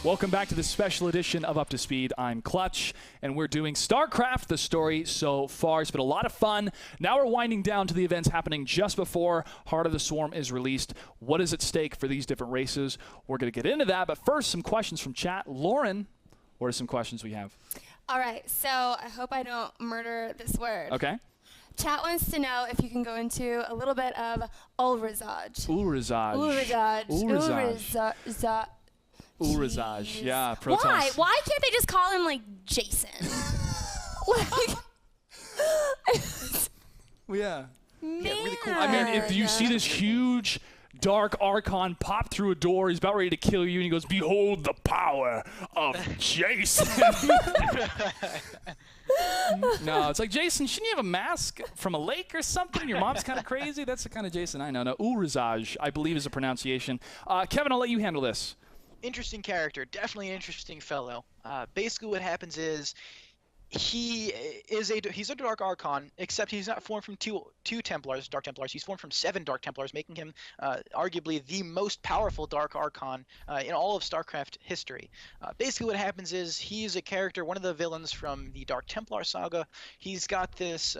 Welcome back to the special edition of Up to Speed. I'm Clutch, and we're doing StarCraft, the story so far. It's been a lot of fun. Now we're winding down to the events happening just before Heart of the Swarm is released. What is at stake for these different races? We're going to get into that, but first, some questions from chat. Lauren, what are some questions we have? All right, so I hope I don't murder this word. Okay. Chat wants to know if you can go into a little bit of Ulrazaj. Ulrazaj. Ulrazaj, yeah, Protoss. Why can't they just call him, like, Jason? Like, yeah. man. Yeah, really cool. I mean, if you see this huge dark archon pop through a door, he's about ready to kill you, and he goes, "Behold the power of Jason." No, it's like, Jason, shouldn't you have a mask from a lake or something? Your mom's kind of crazy. That's the kind of Jason I know. No, Ulrazaj, I believe, is the pronunciation. Kevin, I'll let you handle this. Interesting character, definitely an interesting fellow. Basically what happens is he's a Dark Archon, except he's not formed from two Templars, Dark Templars. He's formed from 7 Dark Templars, making him arguably the most powerful Dark Archon in all of StarCraft history. Basically what happens is he's a character, one of the villains from the Dark Templar saga. He's got this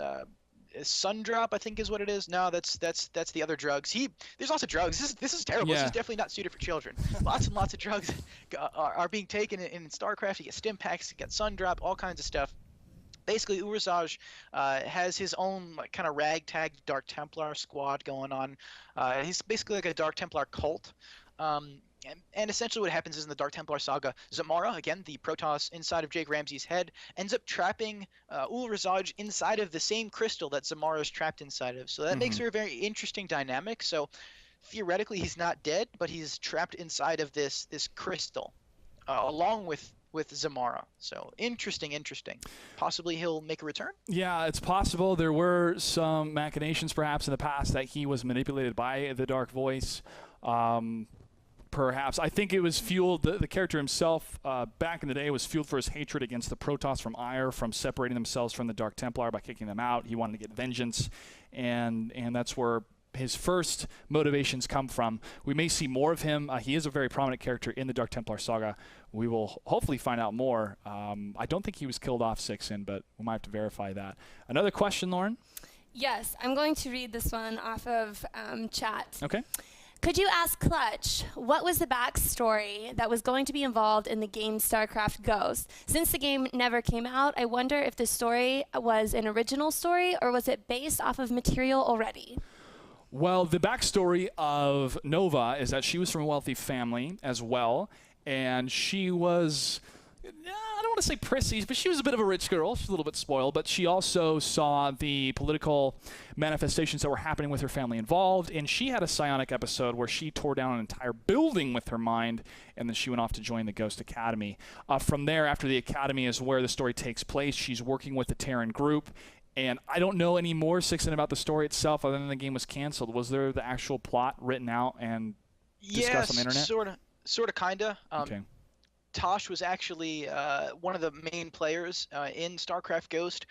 sun drop, I think is what it is. No, that's the other drugs. There's lots of drugs. This is terrible. Yeah. This is definitely not suited for children. Lots and lots of drugs are being taken in StarCraft. You get stim packs, you get sun drop, all kinds of stuff. Basically, Ulrazaj has his own kind of ragtag Dark Templar squad going on. He's basically like a Dark Templar cult. And essentially what happens is in the Dark Templar saga, Zamara, again, the Protoss inside of Jake Ramsey's head, ends up trapping Ulrazaj inside of the same crystal that Zamara is trapped inside of. So that makes for a very interesting dynamic. So theoretically, he's not dead, but he's trapped inside of this crystal, along with Zamara. So interesting. Possibly he'll make a return? Yeah, it's possible. There were some machinations perhaps in the past that he was manipulated by the Dark Voice. Perhaps. I think it was fueled, the character himself back in the day was fueled for his hatred against the Protoss from Ire, from separating themselves from the Dark Templar by kicking them out. He wanted to get vengeance, and that's where his first motivations come from. We may see more of him. He is a very prominent character in the Dark Templar saga. We will hopefully find out more. I don't think he was killed off 6-in, but we might have to verify that. Another question, Lauren? Yes, I'm going to read this one off of chat. Okay. Could you ask Clutch what was the backstory that was going to be involved in the game StarCraft Ghost? Since the game never came out, I wonder if the story was an original story or was it based off of material already? Well, the backstory of Nova is that she was from a wealthy family as well, and she was, I don't want to say prissy, but she was a bit of a rich girl. She's a little bit spoiled, but she also saw the political manifestations that were happening with her family involved, and she had a psionic episode where she tore down an entire building with her mind, and then she went off to join the Ghost Academy. From there, after the Academy is where the story takes place. She's working with the Terran group, and I don't know any more, 6-in, about the story itself other than the game was canceled. Was there the actual plot written out and discussed on the internet? Sort of, kinda. Okay. Tosh was actually one of the main players in StarCraft Ghost.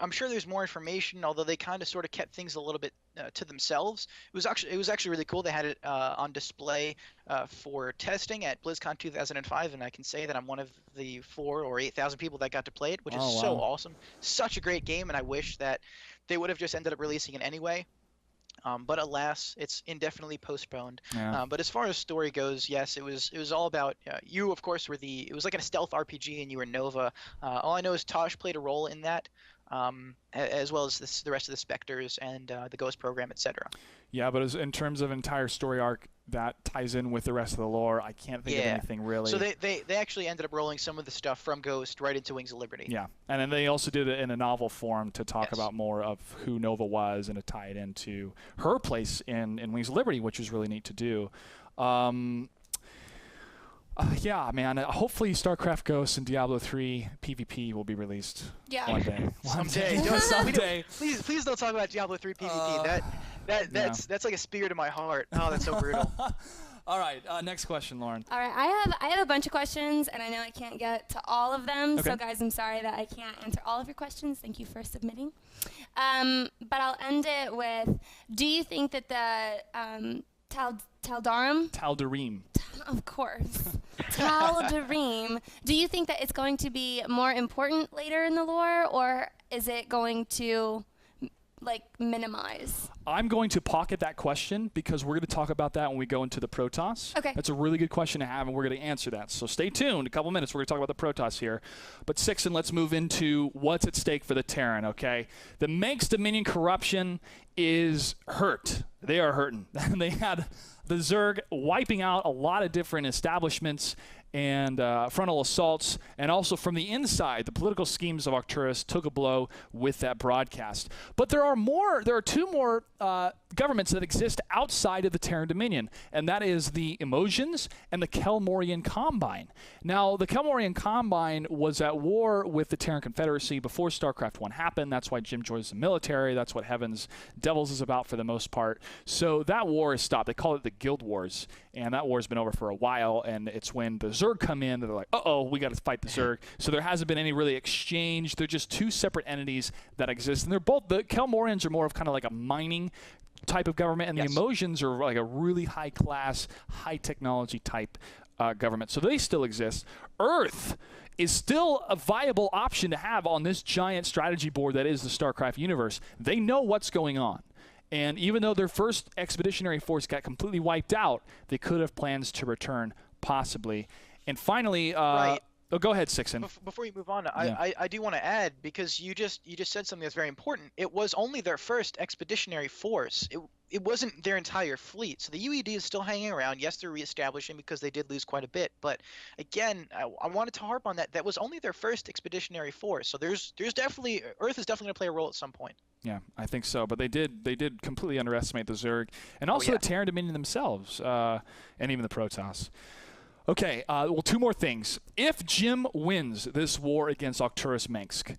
I'm sure there's more information, although they kind of sort of kept things a little bit to themselves. It was actually really cool. They had it on display for testing at BlizzCon 2005, and I can say that I'm one of the 4,000 or 8,000 people that got to play it, which is so awesome. Such a great game, and I wish that they would have just ended up releasing it anyway. But alas, it's indefinitely postponed. Yeah. But as far as story goes, yes, it was all about you. Of course, it was like a stealth RPG, and you were Nova. All I know is Tosh played a role in that, as well as the rest of the Spectres and the Ghost program, etc. Yeah, but in terms of entire story arc that ties in with the rest of the lore, I can't think of anything really. So they actually ended up rolling some of the stuff from Ghost right into Wings of Liberty. Yeah, and then they also did it in a novel form to talk about more of who Nova was and to tie it into her place in Wings of Liberty, which was really neat to do. Yeah, man. Hopefully, StarCraft Ghost and Diablo 3 PvP will be released one day. Someday. Please don't talk about Diablo 3 PvP. That's like a spear to my heart. Oh, that's so brutal. All right, next question, Lauren. All right, I have a bunch of questions, and I know I can't get to all of them. Okay. So, guys, I'm sorry that I can't answer all of your questions. Thank you for submitting. But I'll end it with: do you think that the Tal'Darim Of course. Tal'Darim. Do you think that it's going to be more important later in the lore, or is it going to minimize? I'm going to pocket that question because we're going to talk about that when we go into the Protoss. Okay. That's a really good question to have, and we're going to answer that. So stay tuned. A couple minutes, we're going to talk about the Protoss here. But Sixen, let's move into what's at stake for the Terran, okay? The Manx Dominion corruption is hurt. They are hurting. They had the Zerg wiping out a lot of different establishments and frontal assaults, and also from the inside, the political schemes of Arcturus took a blow with that broadcast. But there are two more governments that exist outside of the Terran Dominion, and that is the Emotions and the Kelmorian Combine. Now, the Kelmorian Combine was at war with the Terran Confederacy before StarCraft 1 happened. That's why Jim joins the military. That's what Heaven's Devils is about for the most part. So that war is stopped. They call it the Guild Wars, and that war's been over for a while, and it's when the Zerg come in that they're like, uh-oh, we got to fight the Zerg. So there hasn't been any really exchange. They're just two separate entities that exist, and they're both, the Kelmorians are more of kind of like a mining type of government, and the Emotions are like a really high-class, high-technology type government. So they still exist. Earth is still a viable option to have on this giant strategy board that is the StarCraft universe. They know what's going on. And even though their first expeditionary force got completely wiped out, they could have plans to return, possibly. And finally, right. Oh, go ahead, Sixen. Before you move on, I do want to add, because you just said something that's very important. It was only their first expeditionary force. It wasn't their entire fleet. So the UED is still hanging around. Yes, they're reestablishing because they did lose quite a bit. But again, I wanted to harp on that. That was only their first expeditionary force. So there's definitely, Earth is definitely going to play a role at some point. Yeah, I think so. But they did completely underestimate the Zerg, and also the Terran Dominion themselves, and even the Protoss. Okay, well, two more things. If Jim wins this war against Arcturus Mengsk,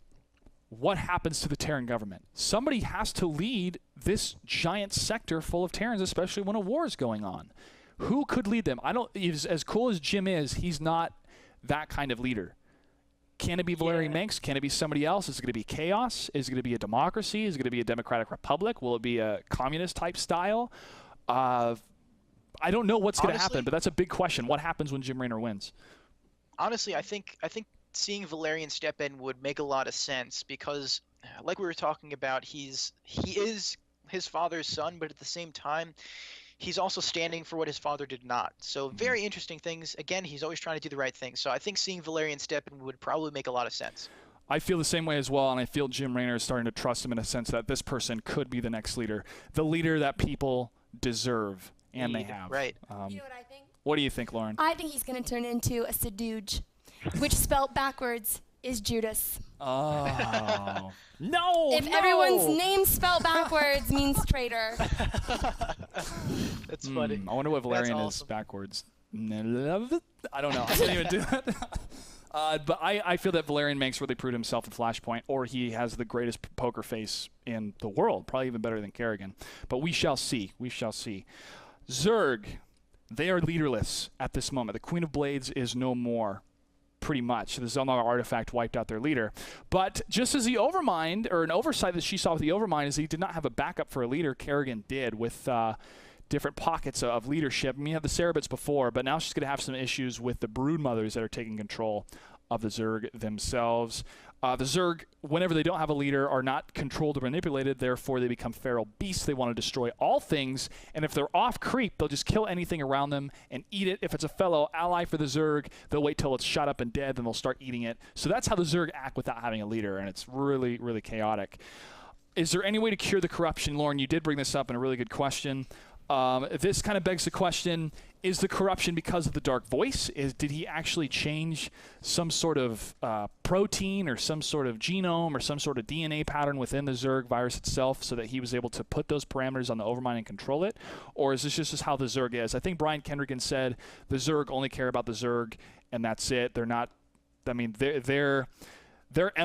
what happens to the Terran government? Somebody has to lead this giant sector full of Terrans, especially when a war is going on. Who could lead them? As cool as Jim is, he's not that kind of leader. Can it be Valerian Mengsk? Can it be somebody else? Is it going to be chaos? Is it going to be a democracy? Is it going to be a democratic republic? Will it be a communist type style? I don't know what's going to happen, but that's a big question. What happens when Jim Raynor wins? Honestly, I think seeing Valerian step in would make a lot of sense because, like we were talking about, he is his father's son, but at the same time, he's also standing for what his father did not. So very interesting things. Again, he's always trying to do the right thing. So I think seeing Valerian step in would probably make a lot of sense. I feel the same way as well, and I feel Jim Raynor is starting to trust him in a sense that this person could be the next leader, the leader that people deserve. And they have. Right. You know what I think? What do you think, Lauren? I think he's going to turn into a Asajj, which spelled backwards is Judas. Oh. No! If everyone's name spelled backwards means traitor. That's funny. I wonder what Valerian is backwards. I don't know. I can't even do that. But I feel that Valerian Mengsk really proved himself in Flashpoint, or he has the greatest poker face in the world, probably even better than Kerrigan. But we shall see. We shall see. Zerg, they are leaderless at this moment. The Queen of Blades is no more, pretty much. The Zelnaga artifact wiped out their leader. But just as the Overmind, or an oversight that she saw with the Overmind, is he did not have a backup for a leader, Kerrigan did with different pockets of leadership. I mean, you had the Cerebrits before, but now she's going to have some issues with the Broodmothers that are taking control of the Zerg themselves. The Zerg, whenever they don't have a leader, are not controlled or manipulated. Therefore, they become feral beasts. They want to destroy all things. And if they're off creep, they'll just kill anything around them and eat it. If it's a fellow ally for the Zerg, they'll wait till it's shot up and dead, then they'll start eating it. So that's how the Zerg act without having a leader, and it's really, really chaotic. Is there any way to cure the corruption? Lauren, you did bring this up in a really good question. This kind of begs the question, is the corruption because of the Dark Voice? Did he actually change some sort of protein or some sort of genome or some sort of DNA pattern within the Zerg virus itself so that he was able to put those parameters on the Overmind and control it? Or is this just how the Zerg is? I think Brian Kendrigan said the Zerg only care about the Zerg and that's it. They're not, I mean, their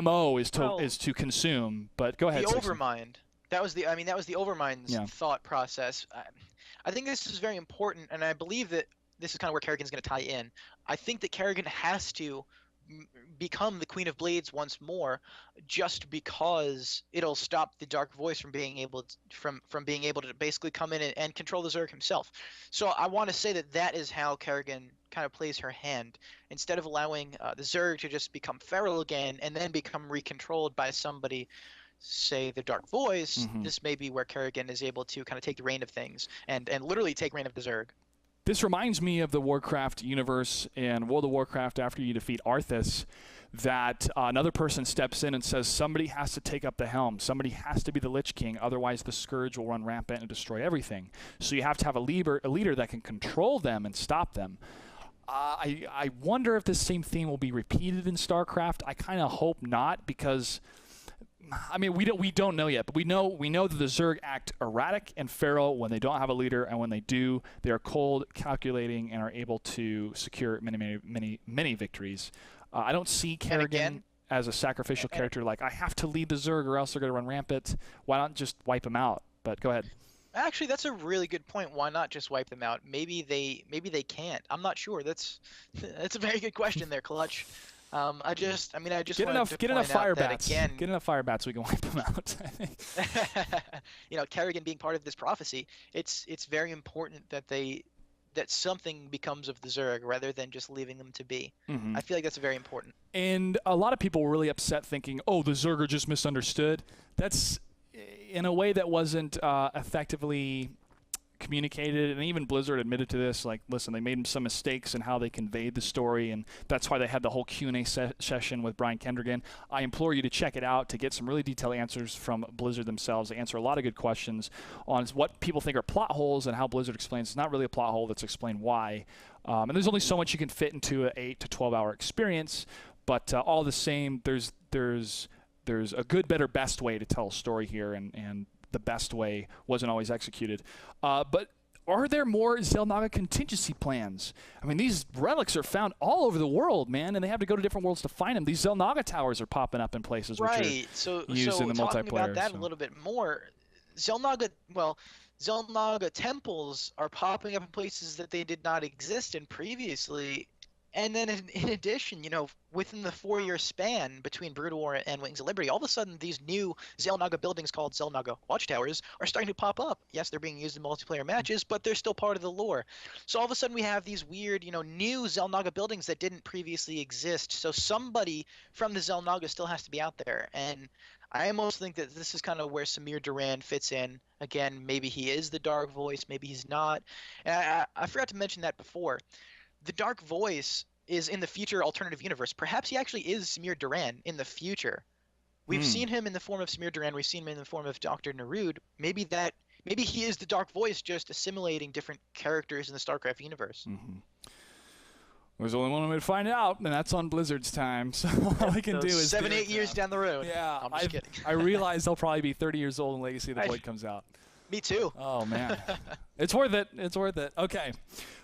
MO is to consume, but go ahead. The Overmind. That was the Overmind's thought process. I think this is very important, and I believe that this is kind of where Kerrigan's going to tie in. I think that Kerrigan has to become the Queen of Blades once more, just because it'll stop the Dark Voice from being able to basically come in and control the Zerg himself. So I want to say that is how Kerrigan kind of plays her hand. Instead of allowing the Zerg to just become feral again and then become recontrolled by somebody, say the Dark Voice, this may be where Kerrigan is able to kind of take the reign of things and literally take reign of the Zerg. This reminds me of the Warcraft universe in World of Warcraft after you defeat Arthas, that another person steps in and says somebody has to take up the helm. Somebody has to be the Lich King, otherwise the Scourge will run rampant and destroy everything. So you have to have a leader that can control them and stop them. I wonder if this same theme will be repeated in StarCraft. I kind of hope not, because I mean, we don't know yet, but we know that the Zerg act erratic and feral when they don't have a leader, and when they do, they are cold, calculating, and are able to secure many victories. I don't see Kerrigan as a sacrificial character. Like, I have to lead the Zerg or else they're going to run rampant. Why not just wipe them out? But go ahead. Actually, that's a really good point. Why not just wipe them out? Maybe they can't. I'm not sure. That's a very good question there, Clutch. I just get enough fire bats. Get enough fire bats so we can wipe them out. You know, Kerrigan being part of this prophecy, it's very important that something becomes of the Zerg rather than just leaving them to be. I feel like that's very important. And a lot of people were really upset, thinking, "Oh, the Zerg are just misunderstood." That's in a way that wasn't effectively communicated, and even Blizzard admitted to this. Like, listen, they made some mistakes in how they conveyed the story, and that's why they had the whole Q&A session with Brian Kendrigan. I implore you to check it out to get some really detailed answers from Blizzard themselves. They answer a lot of good questions on what people think are plot holes and how Blizzard explains it's not really a plot hole. That's explained why. And there's only so much you can fit into an 8 to 12 hour experience, but all the same, there's a good, better, best way to tell a story here, and the best way wasn't always executed. But are there more Xel'Naga contingency plans? I mean, these relics are found all over the world, man, and they have to go to different worlds to find them. These Xel'Naga towers are popping up in places which are used in the multiplayer. Talking about that a little bit more, Xel'Naga temples are popping up in places that they did not exist in previously. And then in addition, you know, within the 4-year span between Brood War and Wings of Liberty, all of a sudden these new Xel'Naga buildings called Xel'Naga Watchtowers are starting to pop up. Yes, they're being used in multiplayer matches, but they're still part of the lore. So all of a sudden we have these weird, you know, new Xel'Naga buildings that didn't previously exist. So somebody from the Xel'Naga still has to be out there. And I almost think that this is kind of where Samir Duran fits in. Again, maybe he is the Dark Voice, maybe he's not. And I forgot to mention that before. The Dark Voice is in the future alternative universe. Perhaps he actually is Samir Duran in the future. We've seen him in the form of Samir Duran. We've seen him in the form of Dr. Narud. Maybe he is the Dark Voice, just assimilating different characters in the StarCraft universe. There's only one way to find out, and that's on Blizzard's time. So all I can do is 7-8 years down the road. Yeah, I'm just kidding. I realize they'll probably be 30 years old when Legacy of the Void comes out. Me too. Oh, man. It's worth it. It's worth it. Okay.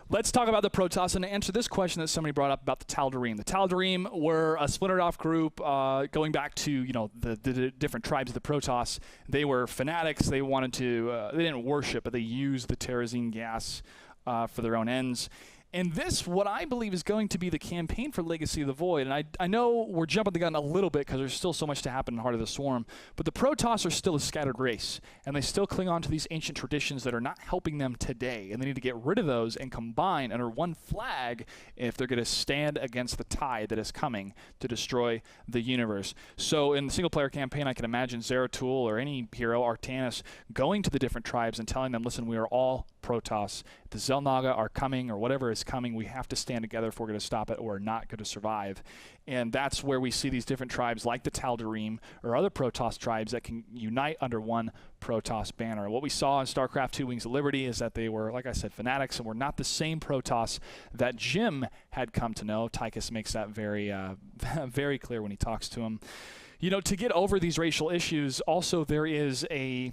Let's talk about the Protoss and answer this question that somebody brought up about the Tal'Darim. The Tal'Darim were a splintered off group going back to, you know, the different tribes of the Protoss. They were fanatics. They wanted to, they didn't worship, but they used the Terrazine gas for their own ends. And this, what I believe, is going to be the campaign for Legacy of the Void. And I know we're jumping the gun a little bit because there's still so much to happen in Heart of the Swarm. But the Protoss are still a scattered race. And they still cling on to these ancient traditions that are not helping them today. And they need to get rid of those and combine under one flag if they're going to stand against the tide that is coming to destroy the universe. So in the single-player campaign, I can imagine Zeratul or any hero, Artanis, going to the different tribes and telling them, listen, we are all Protoss. The Xel'Naga are coming, or whatever is coming. We have to stand together if we're going to stop it, or we're not going to survive. And that's where we see these different tribes like the Tal'Darim or other Protoss tribes that can unite under one Protoss banner. What we saw in StarCraft 2 Wings of Liberty is that they were, like I said, fanatics, and were not the same Protoss that Jim had come to know. Tychus makes that very, very clear when he talks to him. You know, to get over these racial issues, also there is a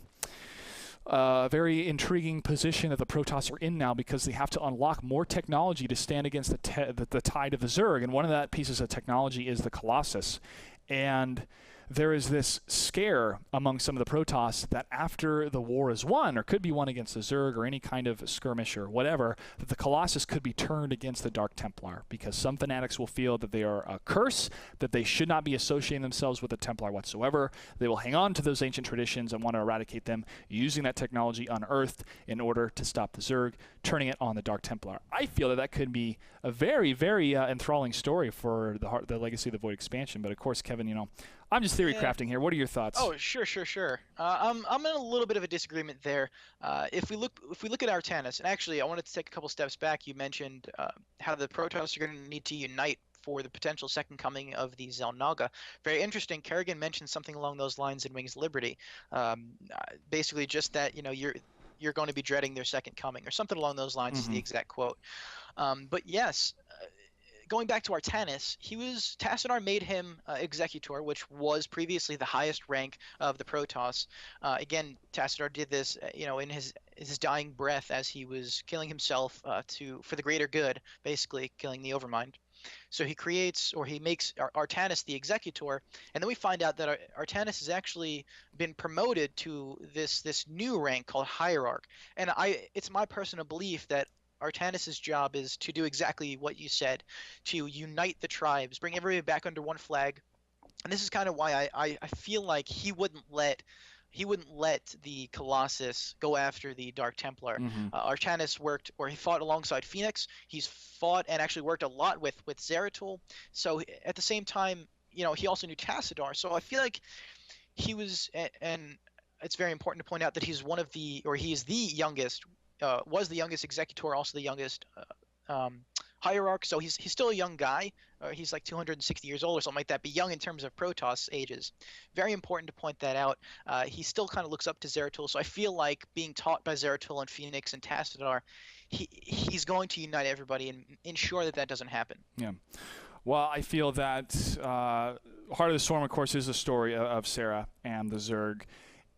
very intriguing position that the Protoss are in now, because they have to unlock more technology to stand against the tide of the Zerg. And one of that pieces of technology is the Colossus. And there is this scare among some of the Protoss that after the war is won, or could be won against the Zerg or any kind of skirmish or whatever, that the Colossus could be turned against the Dark Templar, because some fanatics will feel that they are a curse, that they should not be associating themselves with the Templar whatsoever. They will hang on to those ancient traditions and want to eradicate them, using that technology unearthed in order to stop the Zerg, turning it on the Dark Templar. I feel that that could be a very, very enthralling story for the Legacy of the Void expansion. But of course, Kevin, you know, I'm just theory crafting here. What are your thoughts? Oh, sure. I'm in a little bit of a disagreement there. If we look at Artanis, and actually, I wanted to take a couple steps back. You mentioned how the Protoss are going to need to unite for the potential second coming of the Xel'Naga. Very interesting. Kerrigan mentioned something along those lines in Wings of Liberty. Basically, just that, you know, you're going to be dreading their second coming, or something along those lines is the exact quote. But yes. Going back to Artanis, Tassadar made him Executor, which was previously the highest rank of the Protoss. Again, Tassadar did this, you know, in his dying breath as he was killing himself for the greater good, basically killing the Overmind. So he makes Artanis the Executor, and then we find out that Artanis has actually been promoted to this new rank called Hierarch. And it's my personal belief that Artanis' job is to do exactly what you said, to unite the tribes, bring everybody back under one flag. And this is kind of why I feel like he wouldn't let the Colossus go after the Dark Templar. Artanis he fought alongside Phoenix. He's fought and actually worked a lot with Zeratul. So at the same time, you know, he also knew Tassadar. So I feel like he was, and it's very important to point out that he is the youngest. Was the youngest Executor, also the youngest Hierarch, so he's still a young guy. He's like 260 years old or something like that, but young in terms of Protoss ages. Very important to point that out. He still kind of looks up to Zeratul, so I feel like being taught by Zeratul and Phoenix and Tassadar, he's going to unite everybody and ensure that doesn't happen. Yeah. Well, I feel that Heart of the Storm, of course, is a story of Sarah and the Zerg,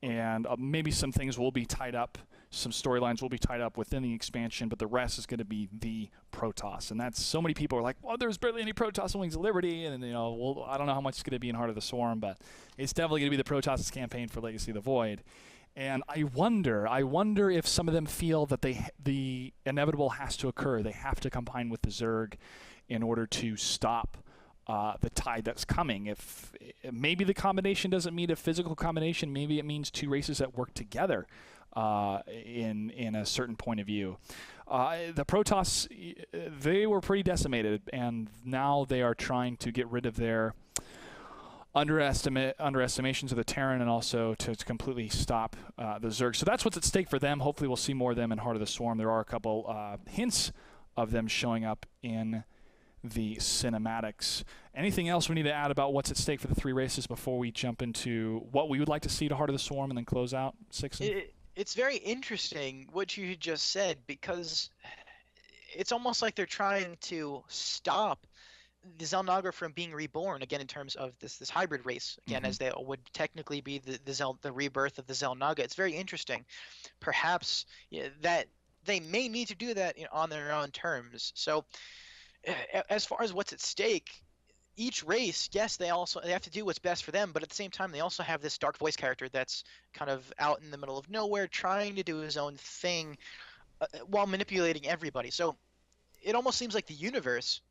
and maybe some things will be tied up. Some storylines will be tied up within the expansion, but the rest is going to be the Protoss. And that's, so many people are like, well, there's barely any Protoss in Wings of Liberty. And, you know, well, I don't know how much it's going to be in Heart of the Swarm, but it's definitely going to be the Protoss campaign for Legacy of the Void. And I wonder if some of them feel that the inevitable has to occur. They have to combine with the Zerg in order to stop the tide that's coming. If maybe the combination doesn't mean a physical combination, maybe it means two races that work together. In a certain point of view. The Protoss, they were pretty decimated, and now they are trying to get rid of their underestimations of the Terran, and also to completely stop the Zerg. So that's what's at stake for them. Hopefully we'll see more of them in Heart of the Swarm. There are a couple hints of them showing up in the cinematics. Anything else we need to add about what's at stake for the three races before we jump into what we would like to see to Heart of the Swarm and then close out, Sixon? It's very interesting what you just said, because it's almost like they're trying to stop the Xel'Naga from being reborn again, in terms of this hybrid race again, as they would technically be the rebirth of the Xel'Naga. It's very interesting. Perhaps that they may need to do that, you know, on their own terms. So as far as what's at stake, each race, yes, they have to do what's best for them, but at the same time, they also have this dark voice character that's kind of out in the middle of nowhere, trying to do his own thing while manipulating everybody. So it almost seems like the universe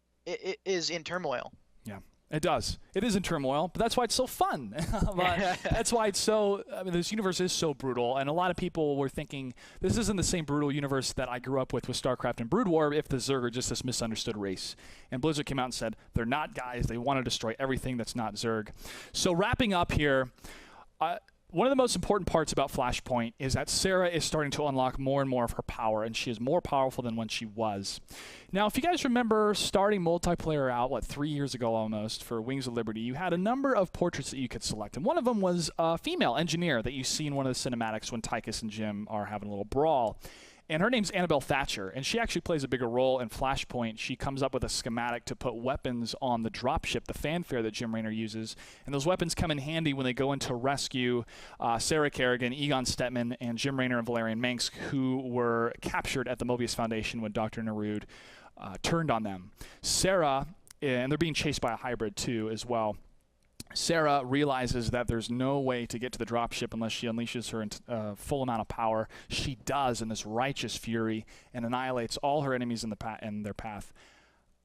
is in turmoil. Yeah, it does. It is in turmoil, but that's why it's so fun. That's why it's so, I mean, this universe is so brutal, and a lot of people were thinking, this isn't the same brutal universe that I grew up with StarCraft and Brood War, if the Zerg are just this misunderstood race. And Blizzard came out and said, they're not, guys. They want to destroy everything that's not Zerg. So wrapping up here, one of the most important parts about Flashpoint is that Sarah is starting to unlock more and more of her power, and she is more powerful than when she was. Now, if you guys remember starting multiplayer out, 3 years ago almost, for Wings of Liberty, you had a number of portraits that you could select, and one of them was a female engineer that you see in one of the cinematics when Tychus and Jim are having a little brawl. And her name's Annabelle Thatcher, and she actually plays a bigger role in Flashpoint. She comes up with a schematic to put weapons on the dropship, the fanfare that Jim Raynor uses, and those weapons come in handy when they go in to rescue Sarah Kerrigan, Egon Stetman, and Jim Raynor and Valerian Manx, who were captured at the Mobius Foundation when Dr. Narud turned on them. Sarah, and they're being chased by a hybrid too as well. Sarah realizes that there's no way to get to the dropship unless she unleashes her full amount of power. She does in this righteous fury and annihilates all her enemies in their path.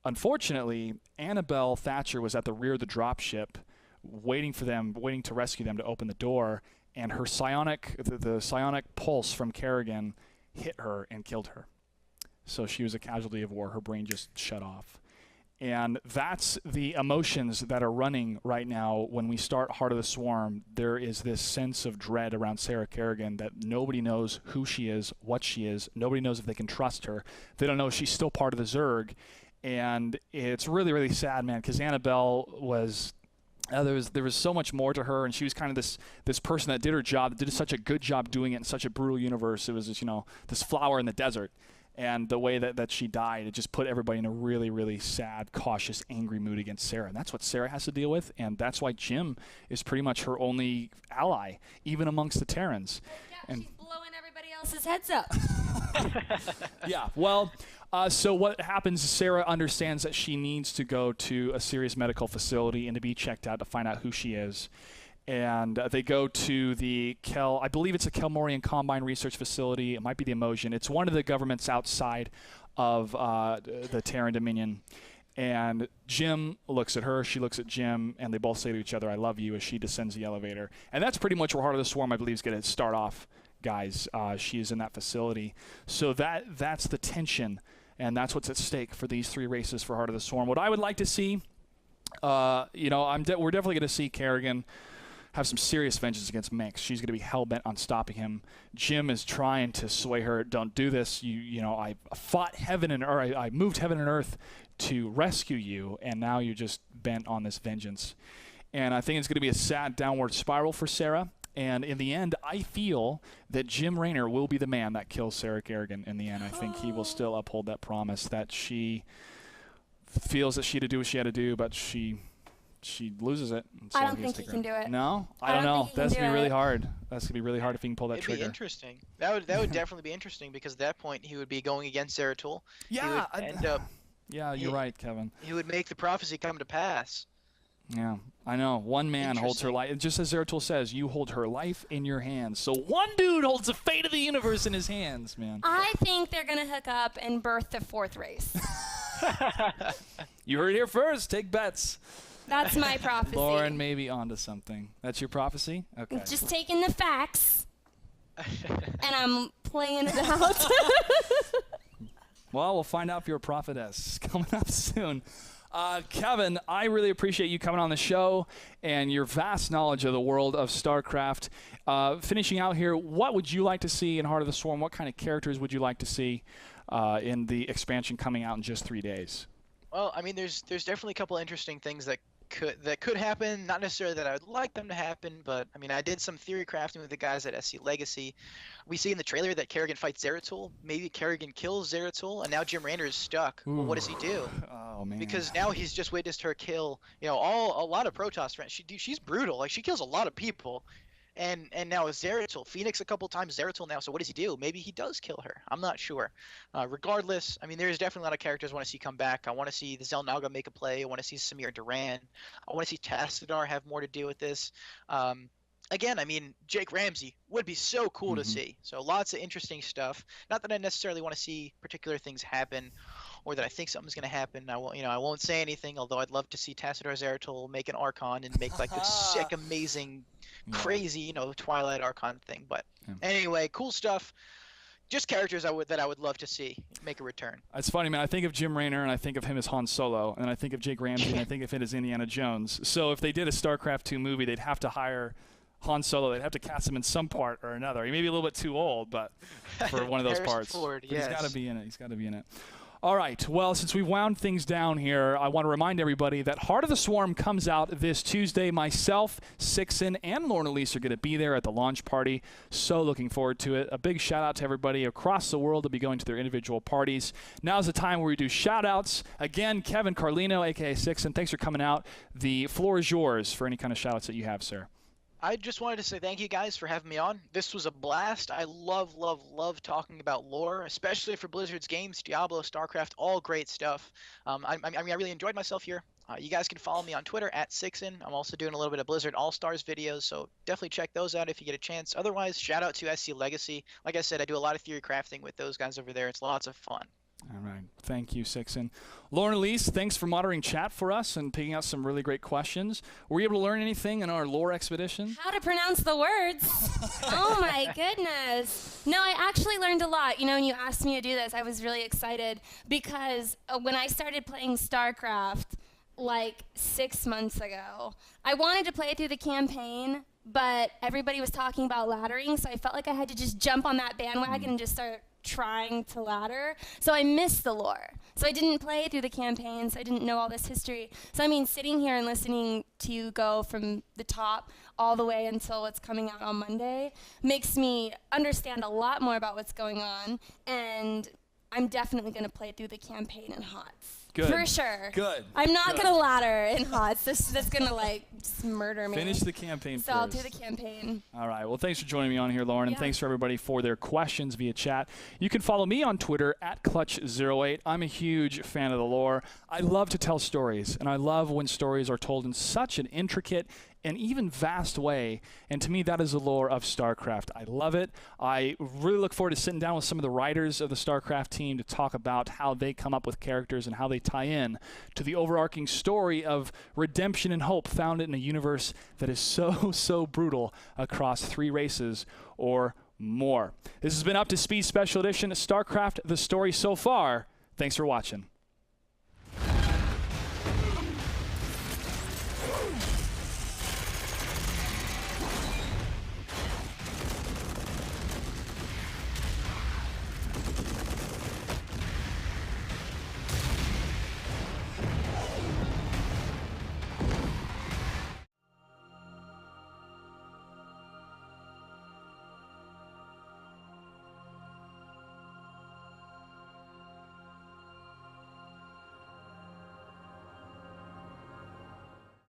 Unfortunately, Annabelle Thatcher was at the rear of the dropship, waiting to rescue them to open the door, and her the psionic pulse from Kerrigan hit her and killed her. So she was a casualty of war. Her brain just shut off. And that's the emotions that are running right now when we start Heart of the Swarm. There is this sense of dread around Sarah Kerrigan that nobody knows who she is, what she is. Nobody knows if they can trust her. They don't know if she's still part of the Zerg. And it's really, really sad, man, because Annabelle was... there was so much more to her, and she was kind of this person that did her job, that did such a good job doing it in such a brutal universe. It was just, this flower in the desert. And the way that she died, it just put everybody in a really, really sad, cautious, angry mood against Sarah. And that's what Sarah has to deal with, and that's why Jim is pretty much her only ally, even amongst the Terrans. Yeah, she's blowing everybody else's heads up. Yeah, well, so what happens is Sarah understands that she needs to go to a serious medical facility and to be checked out to find out who she is. And they go to the I believe it's a Kelmorian Combine Research Facility. It might be the Emotion. It's one of the governments outside of the Terran Dominion. And Jim looks at her, she looks at Jim, and they both say to each other, "I love you," as she descends the elevator. And that's pretty much where Heart of the Swarm, I believe, is going to start off, guys. She is in that facility. So that's the tension, and that's what's at stake for these three races for Heart of the Swarm. What I would like to see, we're definitely going to see Kerrigan have some serious vengeance against Mix. She's going to be hell-bent on stopping him. Jim is trying to sway her. Don't do this. I fought heaven and earth. I moved heaven and earth to rescue you, and now you're just bent on this vengeance. And I think it's going to be a sad downward spiral for Sarah. And in the end, I feel that Jim Raynor will be the man that kills Sarah Kerrigan in the end. I think he will still uphold that promise that she feels that she had to do what she had to do, but she loses it. I don't think he can do it. No? I don't know. That's going to be really hard. That's going to be really hard if he can pull that trigger. It'd be interesting. That would definitely be interesting, because at that point he would be going against Zeratul. Yeah. He would end up... Yeah, you're right, Kevin. He would make the prophecy come to pass. Yeah, I know. One man holds her life. Just as Zeratul says, you hold her life in your hands. So one dude holds the fate of the universe in his hands, man. I think they're going to hook up and birth the fourth race. You heard it here first. Take bets. That's my prophecy. Lauren may be onto something. That's your prophecy? Okay. Just taking the facts, and I'm playing it out. Well, we'll find out if you're a prophetess. Coming up soon. Kevin, I really appreciate you coming on the show and your vast knowledge of the world of StarCraft. Finishing out here, what would you like to see in Heart of the Swarm? What kind of characters would you like to see in the expansion coming out in just 3 days? Well, I mean, there's definitely a couple interesting things that could happen. Not necessarily that I would like them to happen, but I mean, I did some theory crafting with the guys at SC Legacy. We see in the trailer that Kerrigan fights Zeratul. Maybe Kerrigan kills Zeratul, and now Jim Raynor is stuck. Well, what does he do? Oh man! Because now he's just witnessed her kill, a lot of Protoss friends. She's brutal. Like, she kills a lot of people. And now Zeratul, Phoenix a couple times, Zeratul now. So what does he do? Maybe he does kill her. I'm not sure. Regardless, I mean, there's definitely a lot of characters I want to see come back. I want to see the Zelnaga make a play. I want to see Samir Duran. I want to see Tassadar have more to do with this. Again, I mean, Jake Ramsey would be so cool to see. So lots of interesting stuff. Not that I necessarily want to see particular things happen, or that I think something's going to happen. I won't say anything. Although I'd love to see Tassadar Zeratul make an Archon and make like this sick, amazing, crazy, Twilight Archon thing. But anyway, cool stuff. Just characters that I would love to see make a return. It's funny, man. I think of Jim Raynor, and I think of him as Han Solo, and I think of Jake Ramsey, and I think of him as Indiana Jones. So if they did a StarCraft 2 movie, they'd have to hire Han Solo. They'd have to cast him in some part or another. He may be a little bit too old, but for one of those parts. Ford, yes. He's got to be in it. All right. Well, since we've wound things down here, I want to remind everybody that Heart of the Swarm comes out this Tuesday. Myself, Sixon, and Lauren Elise are going to be there at the launch party. So looking forward to it. A big shout out to everybody across the world to be going to their individual parties. Now's the time where we do shout outs. Again, Kevin Carlino, a.k.a. Sixon, thanks for coming out. The floor is yours for any kind of shout outs that you have, sir. I just wanted to say thank you guys for having me on. This was a blast. I love talking about lore, especially for Blizzard's games, Diablo, StarCraft, all great stuff. I really enjoyed myself here. You guys can follow me on Twitter at Sixin. I'm also doing a little bit of Blizzard All-Stars videos, so definitely check those out if you get a chance. Otherwise, shout out to SC Legacy. Like I said, I do a lot of theory crafting with those guys over there. It's lots of fun. All right. Thank you, Sixin. Lauren Elise, thanks for moderating chat for us and picking out some really great questions. Were you able to learn anything in our lore expedition? How to pronounce the words. Oh, my goodness. No, I actually learned a lot. You know, when you asked me to do this, I was really excited because when I started playing StarCraft like 6 months ago, I wanted to play it through the campaign, but everybody was talking about laddering, so I felt like I had to just jump on that bandwagon and just start trying to ladder. So I missed the lore. So I didn't play through the campaign, so I didn't know all this history. So I mean, sitting here and listening to you go from the top all the way until what's coming out on Monday makes me understand a lot more about what's going on, and I'm definitely going to play through the campaign in HOTS. Good. For sure. Good. I'm not going to ladder in HOTS. That's going to, like, just murder me. Finish the campaign So first. I'll do the campaign. All right. Well, thanks for joining me on here, Lauren, and Yeah. thanks for everybody for their questions via chat. You can follow me on Twitter at Clutch08. I'm a huge fan of the lore. I love to tell stories, and I love when stories are told in such an intricate and even vast way, and to me that is the lore of StarCraft. I love it. I really look forward to sitting down with some of the writers of the StarCraft team to talk about how they come up with characters and how they tie in to the overarching story of redemption and hope found in a universe that is so brutal across 3 races or more. This has been Up to Speed Special Edition of StarCraft, the story so far. Thanks for watching.